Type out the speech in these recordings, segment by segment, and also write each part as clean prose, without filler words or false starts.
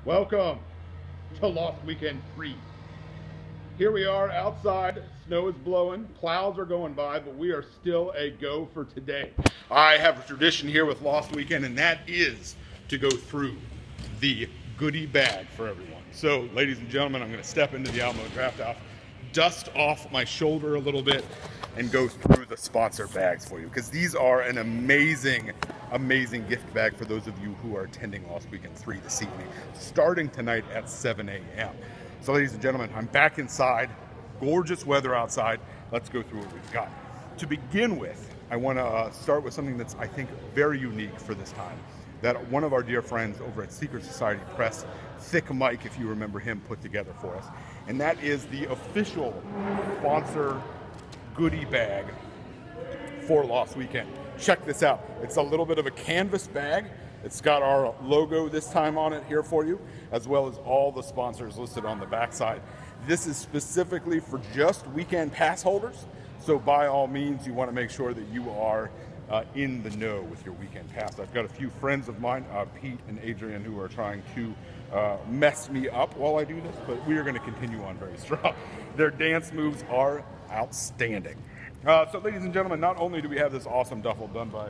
Welcome to Lost Weekend 3. Here we are outside, snow is blowing, clouds are going by, but we are still a go for today. I have a tradition here with Lost Weekend, and that is to go through the goodie bag for everyone. So, ladies and gentlemen, I'm going to step into the Alamo Draft House, dust off my shoulder a little bit, and go through the sponsor bags for you, because these are an amazing gift bag for those of you who are attending Lost Weekend 3 this evening, starting tonight at 7 a.m. So, ladies and gentlemen, I'm back inside, gorgeous weather outside. Let's go through what we've got. To begin with, I want to start with something that's, I think, very unique for this time, that one of our dear friends over at Secret Society Press, Thick Mike, if you remember him, put together for us. And that is the official sponsor goodie bag for Lost Weekend. Check this out. It's a little bit of a canvas bag. It's got our logo this time on it here for you, as well as all the sponsors listed on the backside. This is specifically for just weekend pass holders. So by all means, you want to make sure that you are in the know with your weekend pass. I've got a few friends of mine, Pete and Adrian, who are trying to mess me up while I do this, but we are going to continue on very strong. Their dance moves are outstanding. So ladies and gentlemen, not only do we have this awesome duffel done by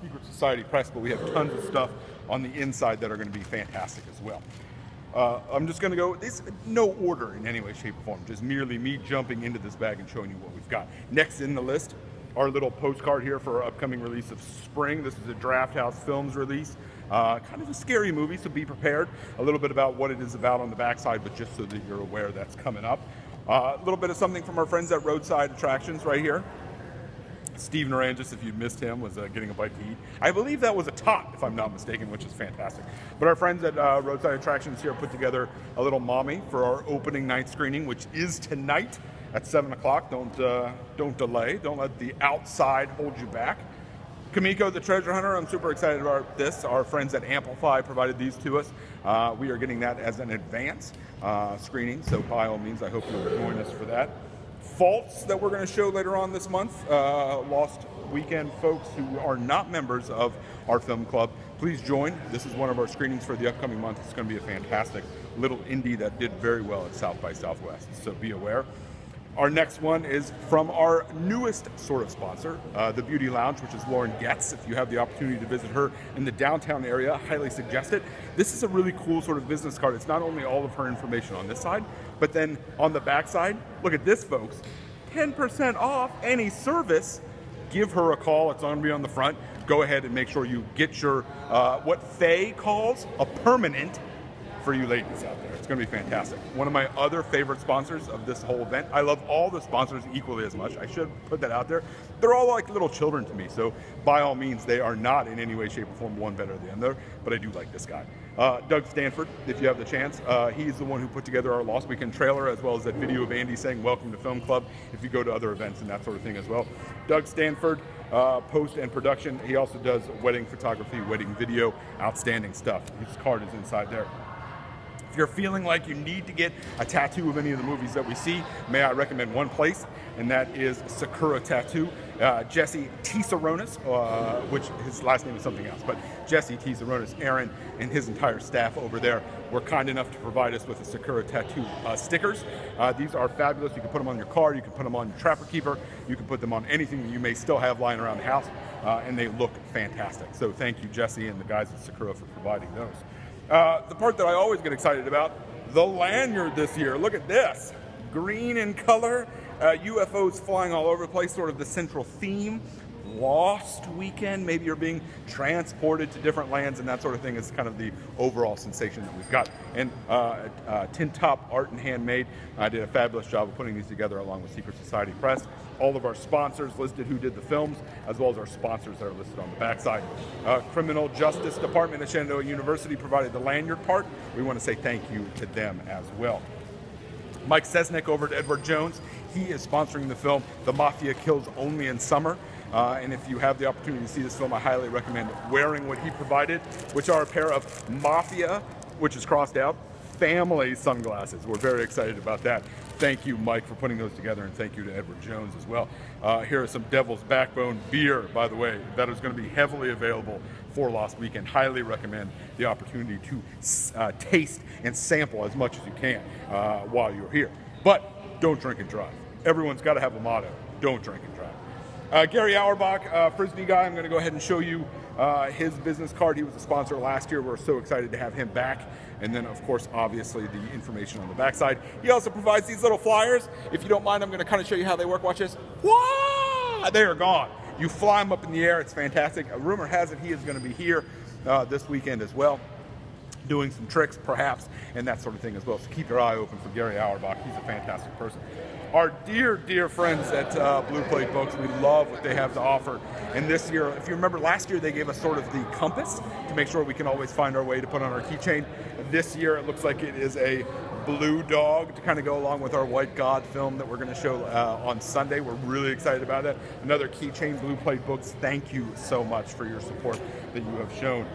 Secret Society Press, but we have tons of stuff on the inside that are going to be fantastic as well. I'm just going to go, there's no order in any way, shape, or form, just merely me jumping into this bag and showing you what we've got. Next in the list, our little postcard here for our upcoming release of spring. This is a Draft House Films release. Kind of a scary movie, so be prepared. A little bit about what it is about on the backside, but just so that you're aware that's coming up. A little bit of something from our friends at Roadside Attractions right here. Steve Narangis, if you missed him, was getting a bite to eat. I believe that was a tot, if I'm not mistaken, which is fantastic. But our friends at Roadside Attractions here put together a little mommy for our opening night screening, which is tonight at 7 o'clock. Don't delay. Don't let the outside hold you back. Kamiko the Treasure Hunter, I'm super excited about this. Our friends at Amplify provided these to us. We are getting that as an advance screening, so by all means, I hope you'll join us for that. Faults that we're going to show later on this month. Lost Weekend folks who are not members of our film club, please join. This is one of our screenings for the upcoming month. It's going to be a fantastic little indie that did very well at South by Southwest, so be aware. Our next one is from our newest sort of sponsor, the Beauty Lounge, which is Lauren Getz. If you have the opportunity to visit her in the downtown area, I highly suggest it. This is a really cool sort of business card. It's not only all of her information on this side, but then on the back side, look at this, folks. 10% off any service. Give her a call. It's going to be on the front. Go ahead and make sure you get your, what Faye calls a permanent for you ladies out there. It's going to be fantastic. One of my other favorite sponsors of this whole event. I love all the sponsors equally as much. I should put that out there. They're all like little children to me, so by all means, they are not in any way, shape, or form one better than the other, but I do like this guy. Doug Stanford, if you have the chance, he's the one who put together our Lost Weekend trailer, as well as that video of Andy saying welcome to Film Club if you go to other events and that sort of thing as well. Doug Stanford, post and production. He also does wedding photography, wedding video, outstanding stuff. His card is inside there. If you're feeling like you need to get a tattoo of any of the movies that we see, may I recommend one place, and that is Sakura Tattoo. Jesse Tisaronis, which his last name is something else, but Jesse Tisaronis, Aaron, and his entire staff over there were kind enough to provide us with the Sakura Tattoo stickers. These are fabulous. You can put them on your car, you can put them on your Trapper Keeper, you can put them on anything that you may still have lying around the house, and they look fantastic. So thank you, Jesse, and the guys at Sakura for providing those. The part that I always get excited about, the lanyard this year. Look at this. Green in color, UFOs flying all over the place, sort of the central theme. Lost Weekend, maybe you're being transported to different lands and that sort of thing is kind of the overall sensation that we've got. And Tin Top Art and Handmade did a fabulous job of putting these together along with Secret Society Press. All of our sponsors listed who did the films, as well as our sponsors that are listed on the backside. Criminal Justice Department at Shenandoah University provided the lanyard part. We want to say thank you to them as well. Mike Sesnick over at Edward Jones, he is sponsoring the film The Mafia Kills Only in Summer. And if you have the opportunity to see this film, I highly recommend wearing what he provided, which are a pair of Mafia, which is crossed out, family sunglasses. We're very excited about that. thank you, Mike, for putting those together, and thank you to Edward Jones as well. Here is some Devil's Backbone beer, by the way, that is going to be heavily available for Lost Weekend. Highly recommend the opportunity to taste and sample as much as you can while you're here. But don't drink and drive. Everyone's got to have a motto: don't drink and drive. Gary Auerbach, Frisbee guy, I'm going to go ahead and show you his business card. He was a sponsor last year. We're so excited to have him back. And then, of course, obviously, the information on the backside. He also provides these little flyers. If you don't mind, I'm going to kind of show you how they work. Watch this. Wah! They are gone. You fly them up in the air. It's fantastic. A rumor has it he is going to be here this weekend as well, doing some tricks, perhaps, and that sort of thing as well. So keep your eye open for Gary Auerbach. He's a fantastic person. Our dear, dear friends at Blue Plate Books, we love what they have to offer. And this year, if you remember last year, they gave us sort of the compass to make sure we can always find our way to put on our keychain. This year, it looks like it is a blue dog to kind of go along with our White God film that we're going to show on Sunday. We're really excited about that. Another keychain, Blue Plate Books. Thank you so much for your support that you have shown.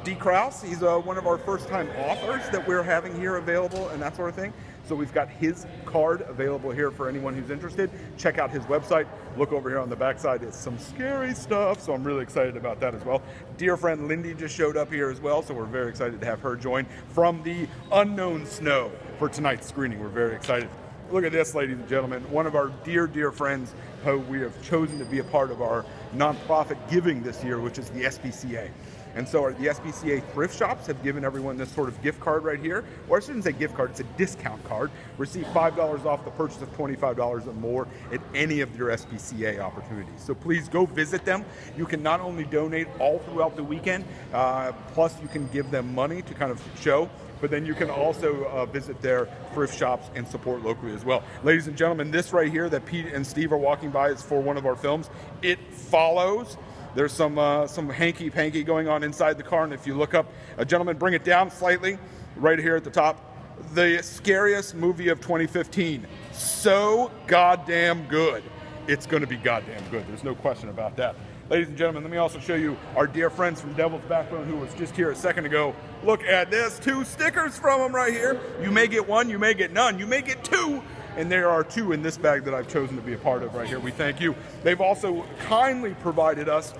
D. Krause, he's one of our first-time authors that we're having here available and that sort of thing. So we've got his card available here for anyone who's interested. Check out his website. Look over here on the backside. It's some scary stuff, so I'm really excited about that as well. Dear friend Lindy just showed up here as well, so we're very excited to have her join from the unknown snow for tonight's screening. We're very excited. Look at this, ladies and gentlemen. One of our dear, dear friends who we have chosen to be a part of our nonprofit giving this year, which is the SPCA. And so the SPCA thrift shops have given everyone this sort of gift card right here. Or I shouldn't say gift card, it's a discount card. Receive $5 off the purchase of $25 or more at any of your SPCA opportunities. So please go visit them. You can not only donate all throughout the weekend, plus you can give them money to kind of show, but then you can also visit their thrift shops and support locally as well. Ladies and gentlemen, this right here that Pete and Steve are walking by is for one of our films. It Follows. There's some hanky-panky going on inside the car, and if you look up, gentlemen, bring it down slightly, right here at the top. The scariest movie of 2015. So goddamn good. It's going to be goddamn good. There's no question about that. Ladies and gentlemen, let me also show you our dear friends from Devil's Backbone who was just here a second ago. Look at this, 2 stickers from them right here. You may get 1, you may get none, you may get 2. And there are 2 in this bag that I've chosen to be a part of right here. We thank you. They've also kindly provided us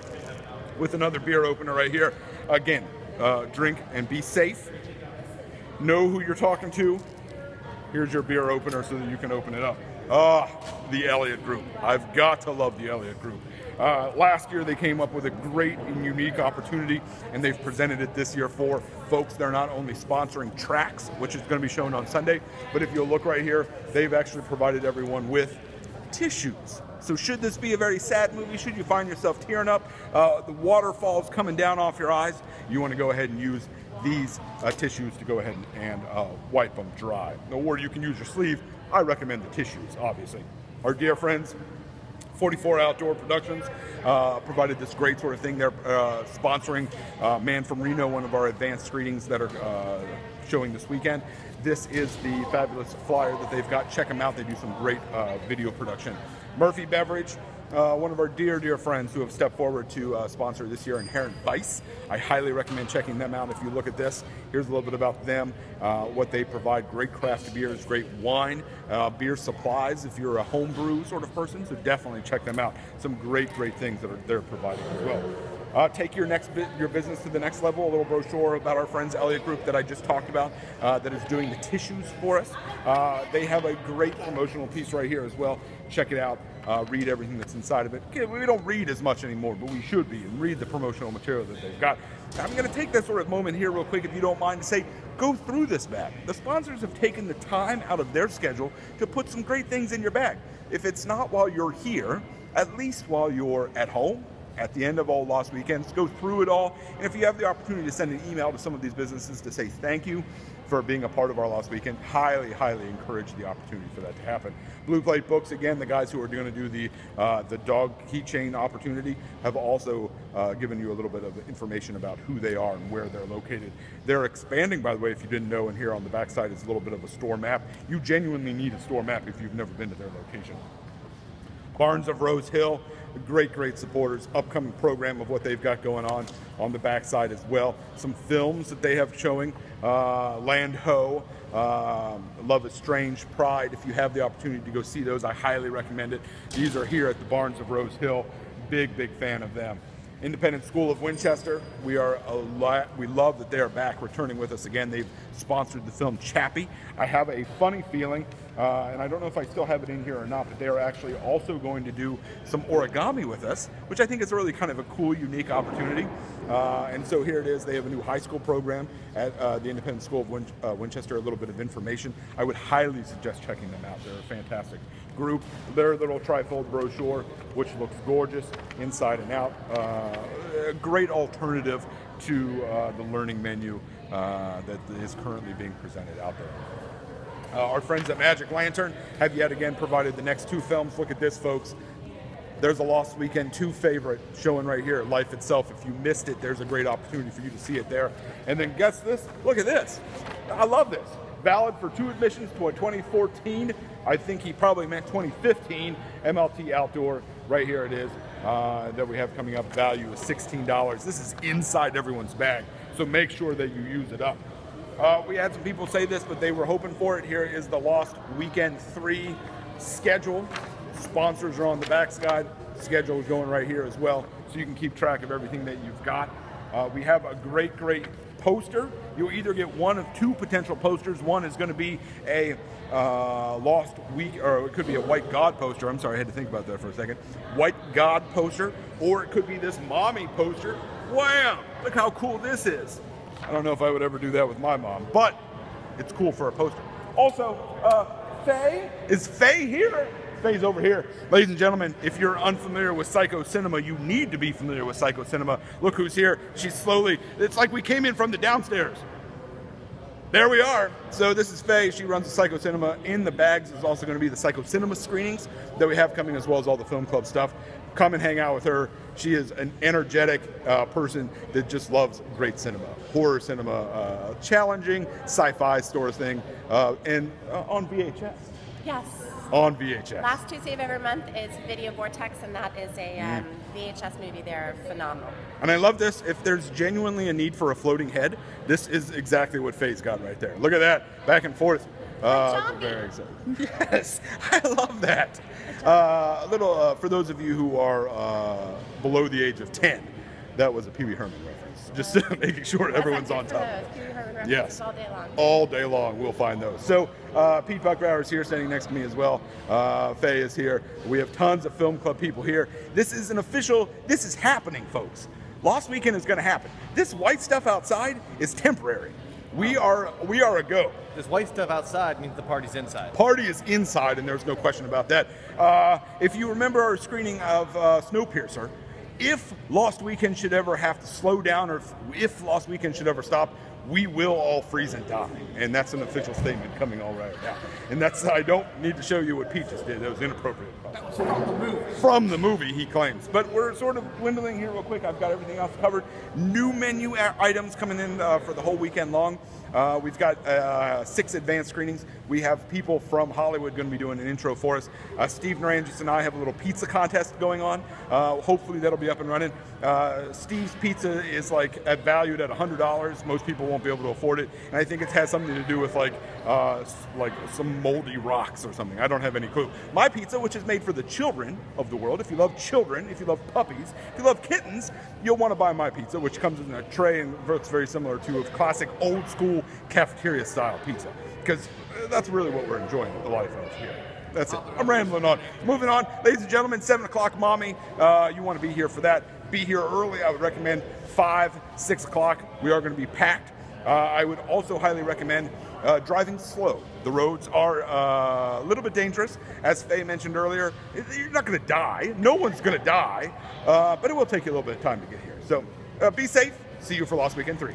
with another beer opener right here. Again, drink and be safe. Know who you're talking to. Here's your beer opener so that you can open it up. The Elliott Group. I've got to love the Elliott Group. Last year they came up with a great and unique opportunity, and they've presented it this year for folks. They're not only sponsoring tracks, which is going to be shown on Sunday, but if you'll look right here, they've actually provided everyone with tissues. So should this be a very sad movie, should you find yourself tearing up, the waterfalls coming down off your eyes, you want to go ahead and use these tissues to go ahead and wipe them dry. Or you can use your sleeve. I recommend the tissues, obviously. Our dear friends, 44 Outdoor Productions provided this great sort of thing. They're sponsoring Man from Reno, one of our advanced screenings that are showing this weekend. This is the fabulous flyer that they've got. Check them out. They do some great video production. Murphy Beverage, one of our dear, dear friends who have stepped forward to sponsor this year, Inherent Vice. I highly recommend checking them out. If you look at this, here's a little bit about them, what they provide. Great craft beers, great wine, beer supplies if you're a homebrew sort of person, so definitely check them out. Some great, great things that they're providing as well. Take your business to the next level. A little brochure about our friends Elliott Group that I just talked about that is doing the tissues for us. They have a great promotional piece right here as well. Check it out. Read everything that's inside of it. Okay, we don't read as much anymore, but we should be, and read the promotional material that they've got. I'm going to take this sort of moment here real quick, if you don't mind, to say, go through this bag. The sponsors have taken the time out of their schedule to put some great things in your bag. If it's not while you're here, at least while you're at home, at the end of all Lost Weekends, go through it all. And if you have the opportunity to send an email to some of these businesses to say thank you for being a part of our Lost Weekend, highly, highly encourage the opportunity for that to happen. Blue Plate Books, again, the guys who are going to do the dog keychain opportunity have also given you a little bit of information about who they are and where they're located. They're expanding, by the way, if you didn't know, and here on the backside is a little bit of a store map. You genuinely need a store map if you've never been to their location. Barnes of Rose Hill, great supporters. Upcoming program of what they've got going on the backside as well. Some films that they have showing, Land Ho, Love is Strange, Pride. If you have the opportunity to go see those, I highly recommend it. These are here at the Barns of Rose Hill. Big fan of them. Independent School of Winchester, we love that they are back returning with us again. They've sponsored the film Chappie. I have a funny feeling, and I don't know if I still have it in here or not, but they are actually also going to do some origami with us, which I think is really kind of a cool, unique opportunity. And so here it is. They have a new high school program at the Independent School of Winchester, a little bit of information. I would highly suggest checking them out. They're a fantastic group. Their little trifold brochure, which looks gorgeous inside and out. A great alternative to the learning menu that is currently being presented out there. Our friends at Magic Lantern have yet again provided the next 2 films. Look at this, folks. There's a Lost Weekend 2 favorite showing right here, Life Itself. If you missed it, there's a great opportunity for you to see it there. And then guess this, look at this. I love this. Valid for 2 admissions to a 2014, I think he probably meant 2015, MLT Outdoor. Right here it is, that we have coming up. Value is $16. This is inside everyone's bag, so make sure that you use it up. We had some people say this, but they were hoping for it. Here is the Lost Weekend 3 schedule. Sponsors are on the back side. Schedule is going right here as well, so you can keep track of everything that you've got. We have a great poster. You'll either get one of 2 potential posters. One is going to be a Lost Week, or it could be a White God poster. I'm sorry, I had to think about that for a second. White God poster, or it could be this mommy poster. Wow, look how cool this is. I don't know if I would ever do that with my mom, but it's cool for a poster. Also, Faye, is Faye here? Faye's over here. Ladies and gentlemen, if you're unfamiliar with Psycho Cinema, you need to be familiar with Psycho Cinema. Look who's here. She's slowly, it's like we came in from the downstairs. There we are. So this is Faye. She runs the Psycho Cinema. In the bags is also going to be the Psycho Cinema screenings that we have coming, as well as all the film club stuff. Come and hang out with her. She is an energetic person that just loves great cinema, horror cinema, challenging sci-fi sort of thing, and on VHS. Yes. On VHS. Last Tuesday of every month is Video Vortex, and that is a VHS movie. They're phenomenal. And I love this. If there's genuinely a need for a floating head, this is exactly what Faye's got right there. Look at that, back and forth. Very excited. Yes, I love that. A little, for those of you who are below the age of 10, that was a Pee Wee Herman reference. Just making sure everyone's on top. Yes, all day long. All day long, we'll find those. So Pete Buckbauer is here, standing next to me as well. Faye is here. We have tons of film club people here. This is an official, this is happening, folks. Lost Weekend is going to happen. This white stuff outside is temporary. We are a go. This white stuff outside means the party's inside. Party is inside, and there's no question about that. If you remember our screening of Snowpiercer, if Lost Weekend should ever have to slow down, or if Lost Weekend should ever stop, we will all freeze and die. And that's an official statement coming all right now. And that's, I don't need to show you what Pete just did. That was inappropriate. That was from the movie. From the movie, he claims. But we're sort of dwindling here real quick. I've got everything else covered. New menu items coming in for the whole weekend long. We've got 6 advanced screenings. We have people from Hollywood going to be doing an intro for us. Steve Narangis and I have a little pizza contest going on. Hopefully that'll be up and running. Steve's Pizza is valued at $100. Most people won't be able to afford it, and I think it has something to do with like some moldy rocks or something. I don't have any clue. My pizza, which is made for the children of the world. If you love children, if you love puppies, if you love kittens, you'll want to buy my pizza, which comes in a tray and looks very similar to a classic old school cafeteria style pizza, because that's really what we're enjoying the life of here. That's it. I'm rambling on. Moving on, ladies and gentlemen, 7 o'clock mommy. You want to be here for that. Be here early. I would recommend 5, 6 o'clock. We are going to be packed. I would also highly recommend driving slow. The roads are a little bit dangerous. As Faye mentioned earlier, you're not going to die. No one's going to die. But it will take you a little bit of time to get here. So be safe. See you for Lost Weekend 3.